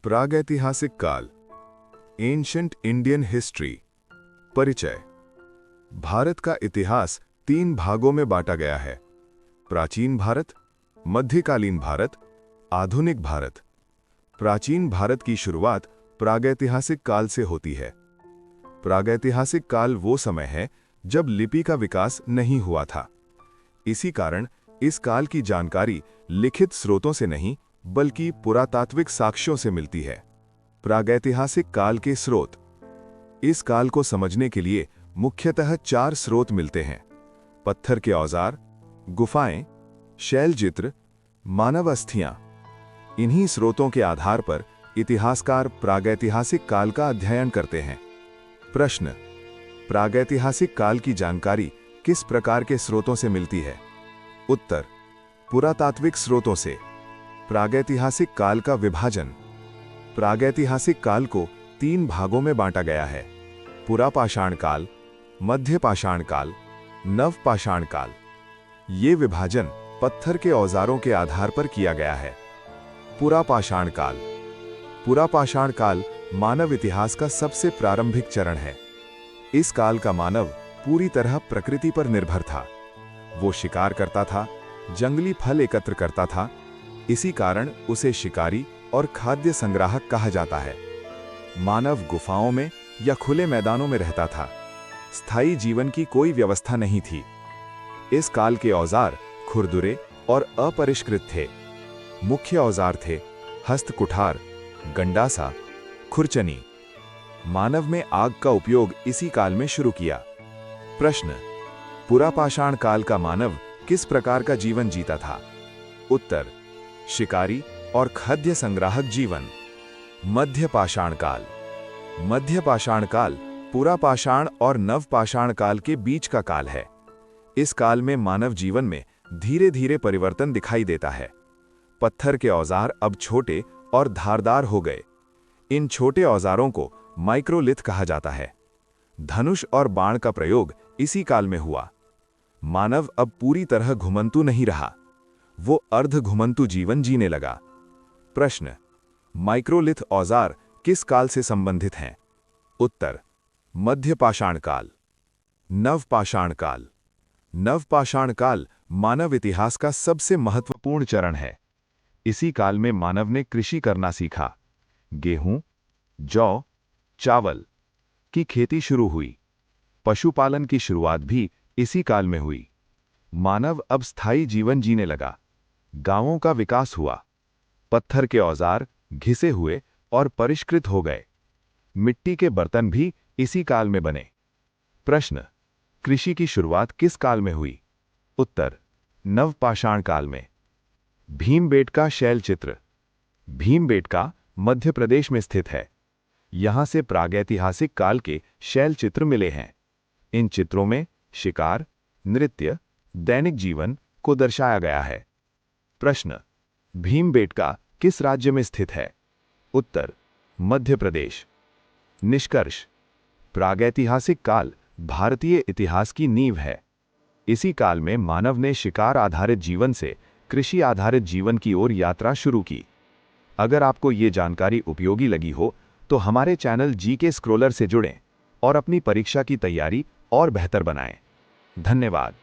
प्रागैतिहासिक काल, ancient Indian history. परिचय। भारत का इतिहास 3 भागों में बांटा गया है: प्राचीन भारत, मध्यकालीन भारत, आधुनिक भारत। प्राचीन भारत की शुरुआत प्रागैतिहासिक काल से होती है। प्रागैतिहासिक काल वो समय है जब लिपि का विकास नहीं हुआ था। इसी कारण इस काल की जानकारी लिखित स्रोतों से नहीं बल्कि पुरातात्विक साक्ष्यों से मिलती है। प्रागैतिहासिक काल के स्रोत। इस काल को समझने के लिए मुख्यतः 4 स्रोत मिलते हैं: पत्थर के औजार, गुफाएं, शैलचित्र, मानव अस्थियां। इन्हीं स्रोतों के आधार पर इतिहासकार प्रागैतिहासिक काल का अध्ययन करते हैं। प्रश्न: प्रागैतिहासिक काल की जानकारी किस प्रकार के स्रोतों से मिलती है? उत्तर: पुरातात्विक स्रोतों से। प्रागैतिहासिक काल का विभाजन। प्रागैतिहासिक काल को 3 भागों में बांटा गया है: पुरापाषाण काल, मध्यपाषाण काल, नवपाषाण काल। ये विभाजन पत्थर के औजारों के आधार पर किया गया है। पुरापाषाण काल। पुरापाषाण काल मानव इतिहास का सबसे प्रारंभिक चरण है। इस काल का मानव पूरी तरह प्रकृति पर निर्भर था। वो शिकार करता था, जंगली फल एकत्र करता था। इसी कारण उसे शिकारी और खाद्य संग्राहक कहा जाता है। मानव गुफाओं में या खुले मैदानों में रहता था। स्थायी जीवन की कोई व्यवस्था नहीं थी। इस काल के औजार खुरदुरे और अपरिष्कृत थे। मुख्य औजार थे हस्तकुठार, गंडासा, खुरचनी। मानव में आग का उपयोग इसी काल में शुरू किया। प्रश्न: पुरापाषाण काल का मानव किस प्रकार का जीवन जीता था? उत्तर: शिकारी और खाद्य संग्राहक जीवन। मध्यपाषाण काल। मध्यपाषाण काल पुरापाषाण और नवपाषाण काल के बीच का काल है। इस काल में मानव जीवन में धीरे धीरे परिवर्तन दिखाई देता है। पत्थर के औजार अब छोटे और धारदार हो गए। इन छोटे औजारों को माइक्रोलिथ कहा जाता है। धनुष और बाण का प्रयोग इसी काल में हुआ। मानव अब पूरी तरह घुमंतु नहीं रहा। वो अर्ध घुमंतु जीवन जीने लगा। प्रश्न: माइक्रोलिथ औजार किस काल से संबंधित हैं? उत्तर: मध्यपाषाण काल। नवपाषाण काल। नवपाषाण काल मानव इतिहास का सबसे महत्वपूर्ण चरण है। इसी काल में मानव ने कृषि करना सीखा। गेहूं, जौ, चावल की खेती शुरू हुई। पशुपालन की शुरुआत भी इसी काल में हुई। मानव अब स्थायी जीवन जीने लगा। गांवों का विकास हुआ। पत्थर के औजार घिसे हुए और परिष्कृत हो गए। मिट्टी के बर्तन भी इसी काल में बने। प्रश्न: कृषि की शुरुआत किस काल में हुई? उत्तर: नवपाषाण काल में। भीमबेटका शैलचित्र। भीमबेटका मध्य प्रदेश में स्थित है। यहां से प्रागैतिहासिक काल के शैलचित्र मिले हैं। इन चित्रों में शिकार, नृत्य, दैनिक जीवन को दर्शाया गया है। प्रश्न: भीमबेटका किस राज्य में स्थित है? उत्तर: मध्य प्रदेश। निष्कर्ष: प्रागैतिहासिक काल भारतीय इतिहास की नींव है। इसी काल में मानव ने शिकार आधारित जीवन से कृषि आधारित जीवन की ओर यात्रा शुरू की। अगर आपको ये जानकारी उपयोगी लगी हो तो हमारे चैनल जीके स्क्रॉलर से जुड़ें और अपनी परीक्षा की तैयारी और बेहतर बनाएं। धन्यवाद।